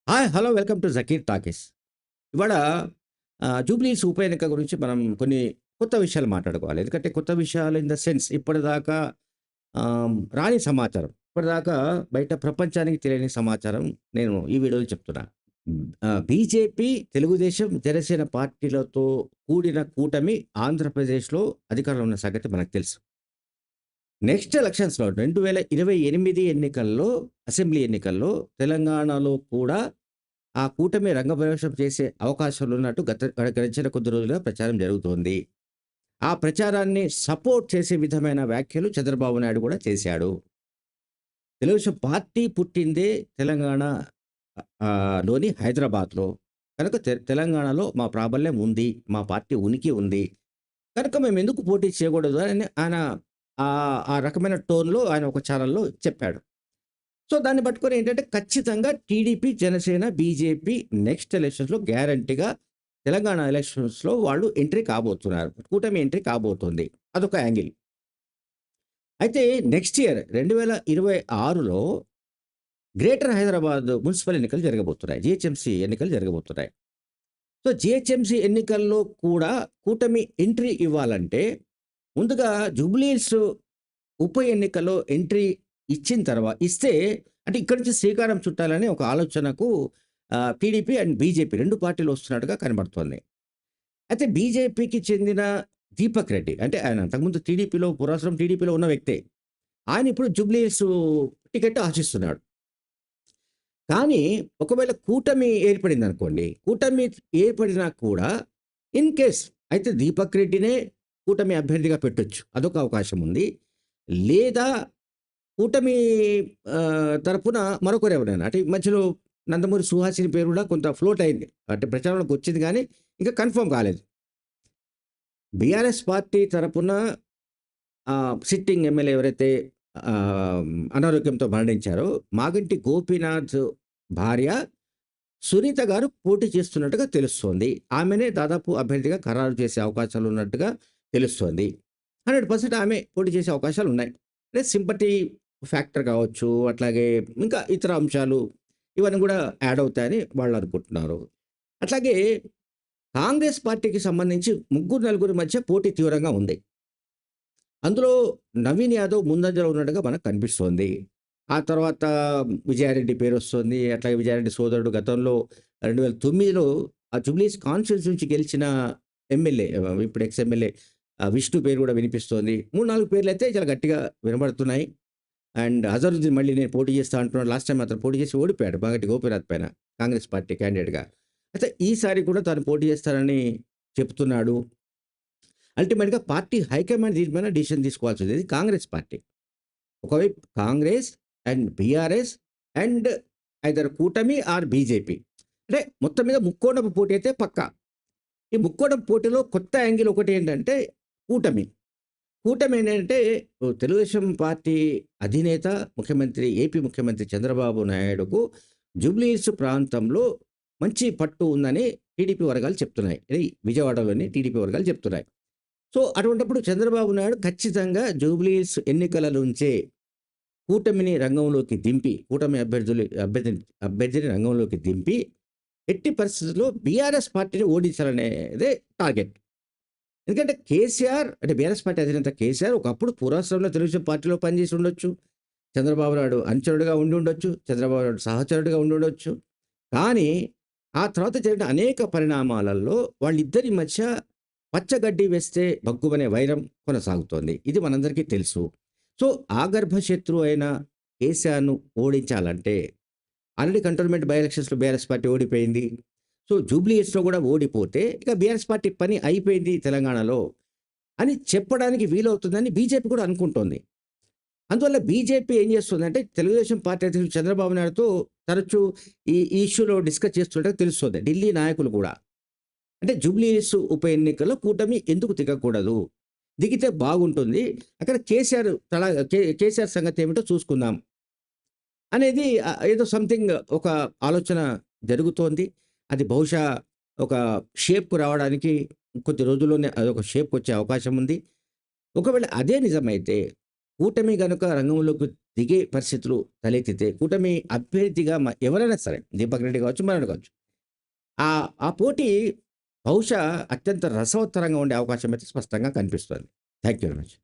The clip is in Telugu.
Hi! Hello! Welcome to 'Zakir talkies'. ఇవాళ జూబ్లీహిల్స్ ఉప ఎన్నిక గురించి మనం కొన్ని కొత్త విషయాలు మాట్లాడుకోవాలి. ఎందుకంటే కొత్త విషయాలు ఇన్ ద సెన్స్ ఇప్పటిదాకా రాని సమాచారం. ఇప్పటిదాకా బయట ప్రపంచానికి తెలియని సమాచారం నేను ఈ వీడియోలో చెప్తున్నా. బీజేపీ, తెలుగుదేశం, జనసేన పార్టీలతో కూడిన కూటమి ఆంధ్రప్రదేశ్‌లో అధికారంలో ఉన్న సంగతి మనకు తెలుసు. నెక్స్ట్ ఎలక్షన్స్‌లో 2028 ఎన్నికల్లో అసెంబ్లీ ఎన్నికల్లో తెలంగాణలో కూడా ఆ కూటమి రంగప్రవేశం చేసే అవకాశాలున్నట్టు గడిచిన కొద్ది రోజులుగా ప్రచారం జరుగుతోంది. ఆ ప్రచారాన్ని సపోర్ట్ చేసే విధమైన వ్యాఖ్యలు చంద్రబాబు నాయుడు కూడా చేశాడు. తెలుగుదేశం పార్టీ పుట్టిందే తెలంగాణ లోని హైదరాబాద్‌లో. కనుక తెలంగాణలో మా ప్రాబల్యం ఉంది. మా పార్టీ ఉనికి ఉంది. కనుక మేమెందుకు పోటీ చేయకూడదు అని ఆయన ఆ రకమైన టోన్‌లో ఆయన ఒక ఛానెల్‌లో చెప్పాడు. సో, దాన్ని పట్టుకొని ఏంటంటే ఖచ్చితంగా టీడీపీ, జనసేన, బీజేపీ నెక్స్ట్ ఎలక్షన్స్‌లో గ్యారంటీగా తెలంగాణ ఎలక్షన్స్‌లో వాళ్ళు ఎంట్రీ కాబోతున్నారు. కూటమి ఎంట్రీ కాబోతుంది. అదొక యాంగిల్. అయితే నెక్స్ట్ ఇయర్ 2026లో గ్రేటర్ హైదరాబాద్ మున్సిపల్ ఎన్నికలు జరగబోతున్నాయి. జీహెచ్ఎంసీ ఎన్నికలు జరగబోతున్నాయి. సో, జీహెచ్ఎంసీ ఎన్నికల్లో కూడా కూటమి ఎంట్రీ ఇవ్వాలంటే ముందుగా జూబ్లీహిల్స్ ఉప ఎన్నికలో ఎంట్రీ ఇస్తే అంటే ఇక్కడి నుంచి శ్రీకారం చుట్టాలని ఒక ఆలోచనకు టీడీపీ అండ్ బీజేపీ 2 పార్టీలు వస్తున్నట్టుగా కనబడుతోంది. అయితే బీజేపీకి చెందిన దీపక్ రెడ్డి అంటే ఆయన అంతకుముందు పురాతనం టీడీపీలో ఉన్న వ్యక్తే. ఆయన ఇప్పుడు జూబ్లీహిల్స్ టికెట్ ఆశిస్తున్నాడు. కానీ ఒకవేళ కూటమి ఏర్పడిందనుకోండి. కూటమి ఏర్పడినా కూడా ఇన్ కేస్ అయితే దీపక్ రెడ్డినే కూటమి అభ్యర్థిగా పెట్టొచ్చు. అదొక అవకాశం ఉంది. లేదా కూటమి తరపున మరొకరెవరైనా అంటే ఈ మధ్యలో నందమూరి సుహాసిని పేరు కూడా కొంత ఫ్లోట్ అయింది. అంటే ప్రచారంలోకి వచ్చింది కానీ ఇంకా కన్ఫర్మ్ కాలేదు. బీఆర్ఎస్ పార్టీ తరపున సిట్టింగ్ ఎమ్మెల్యే ఎవరైతే అనారోగ్యంతో మరణించారో మాగంటి గోపీనాథ్ భార్య సునీత గారు పోటీ చేస్తున్నట్టుగా తెలుస్తోంది. ఆమెనే దాదాపు అభ్యర్థిగా ఖరారు చేసే అవకాశాలు ఉన్నట్టుగా తెలుస్తోంది. 100% ఆమె పోటీ చేసే అవకాశాలున్నాయి. అంటే సింపతి ఫ్యాక్టర్ కావచ్చు, అట్లాగే ఇంకా ఇతర అంశాలు ఇవన్నీ కూడా యాడ్ అవుతాయని వాళ్ళు అనుకుంటున్నారు. అట్లాగే కాంగ్రెస్ పార్టీకి సంబంధించి ముగ్గురు, నలుగురి మధ్య పోటీ తీవ్రంగా ఉంది. అందులో నవీన్ యాదవ్ ముందంజలో ఉన్నట్టుగా మనకు కనిపిస్తోంది. ఆ తర్వాత విజయారెడ్డి పేరొస్తుంది. అట్లాగే విజయారెడ్డి సోదరుడు గతంలో 2009లో ఆ జూబ్లీహిల్స్ కాన్స్టిట్యూన్సీ నుంచి గెలిచిన ఎమ్మెల్యే ఇప్పుడు ఎక్స్ ఎమ్మెల్యే విష్ణు పేరు కూడా వినిపిస్తోంది. 3, 4 పేర్లయితే చాలా గట్టిగా వినబడుతున్నాయి. అండ్ అజరుద్దీన్ మళ్ళీ నేను పోటీ చేస్తా అంటున్నాడు. లాస్ట్ టైమ్ అతను పోటీ చేసి ఓడిపోయాడు మాగంటి గోపీనాథ్ పైన కాంగ్రెస్ పార్టీ క్యాండిడేట్‌గా. అయితే ఈసారి కూడా తాను పోటీ చేస్తానని చెప్తున్నాడు. అల్టిమేట్‌గా పార్టీ హైకమాండ్ దీని పైన డిసిషన్ తీసుకోవాల్సింది. ఇది కాంగ్రెస్ పార్టీ. ఒకవైపు Congress and BRS and either కూటమి ఆర్ బీజేపీ. అంటే మొత్తం మీద ముక్కోణపు పోటీ అయితే పక్కా. ఈ ముక్కోణపు పోటీలో కొత్త యాంగిల్ ఒకటేంటంటే కూటమి. కూటమి ఏంటంటే తెలుగుదేశం పార్టీ అధినేత ఏపీ ముఖ్యమంత్రి చంద్రబాబు నాయుడుకు జూబ్లీహిల్స్ ప్రాంతంలో మంచి పట్టు ఉందని టీడీపీ వర్గాలు చెప్తున్నాయి. ఇది విజయవాడలోని టీడీపీ వర్గాలు చెప్తున్నాయి. సో, అటువంటప్పుడు చంద్రబాబు నాయుడు ఖచ్చితంగా జూబ్లీహిల్స్ ఎన్నికల నుంచే కూటమిని రంగంలోకి దింపి, కూటమి అభ్యర్థిని రంగంలోకి దింపి, ఎట్టి పరిస్థితుల్లో బీఆర్ఎస్ పార్టీని ఓడించాలనేదే టార్గెట్. ఎందుకంటే కేసీఆర్ అంటే బీఆర్ఎస్ పార్టీ అధినేత కేసీఆర్ ఒకప్పుడు పూర్వాశ్రమంలో తెలుగుదేశం పార్టీలో పనిచేసి ఉండొచ్చు. చంద్రబాబు నాయుడు అనుచరుడుగా ఉండి ఉండొచ్చు. చంద్రబాబు నాయుడు సహచరుడుగా ఉండి ఉండొచ్చు. కానీ ఆ తర్వాత జరిగిన అనేక పరిణామాలలో వాళ్ళిద్దరి మధ్య పచ్చగడ్డి వేస్తే భగ్గుమనే వైరం కొనసాగుతోంది. ఇది మనందరికీ తెలుసు. సో, ఆగర్భ శత్రువు అయిన కేసీఆర్‌ను ఓడించాలంటే ఆల్రెడీ కంటోన్మెంట్ బై ఎలక్షన్స్‌లో బీఆర్ఎస్ పార్టీ ఓడిపోయింది. సో, జూబ్లీ హిల్స్‌లో కూడా ఓడిపోతే ఇక బీఆర్ఎస్ పార్టీ పని అయిపోయింది తెలంగాణలో అని చెప్పడానికి వీలవుతుందని బీజేపీ కూడా అనుకుంటోంది. అందువల్ల బీజేపీ ఏం చేస్తుందంటే తెలుగుదేశం పార్టీ అధ్యక్షుడు చంద్రబాబు నాయుడుతో తరచూ ఈ ఇష్యూలో డిస్కస్ చేస్తున్నట్టుగా తెలుస్తోంది. ఢిల్లీ నాయకులు కూడా. అంటే జూబ్లీ హిల్స్ ఉప ఎన్నికల్లో కూటమి ఎందుకు దిగకూడదు? దిగితే బాగుంటుంది. అక్కడ కేసీఆర్ సంగతి ఏమిటో చూసుకుందాం. అనేది ఏదో సంథింగ్ ఒక ఆలోచన జరుగుతోంది. అది బహుశా ఒక షేప్‌కు రావడానికి కొద్ది రోజుల్లోనే అదొక షేప్‌కొచ్చే అవకాశం ఉంది. ఒకవేళ అదే నిజమైతే కూటమి గనుక రంగంలోకి దిగే పరిస్థితులు తలెత్తితే, కూటమి అభ్యర్థిగా ఎవరైనా సరే, దీపక్ రెడ్డి కావచ్చు, మరొకరు కావచ్చు. ఆ పోటీ బహుశా అత్యంత రసవత్తరంగా ఉండే అవకాశం అయితే స్పష్టంగా కనిపిస్తుంది. Thank you very much.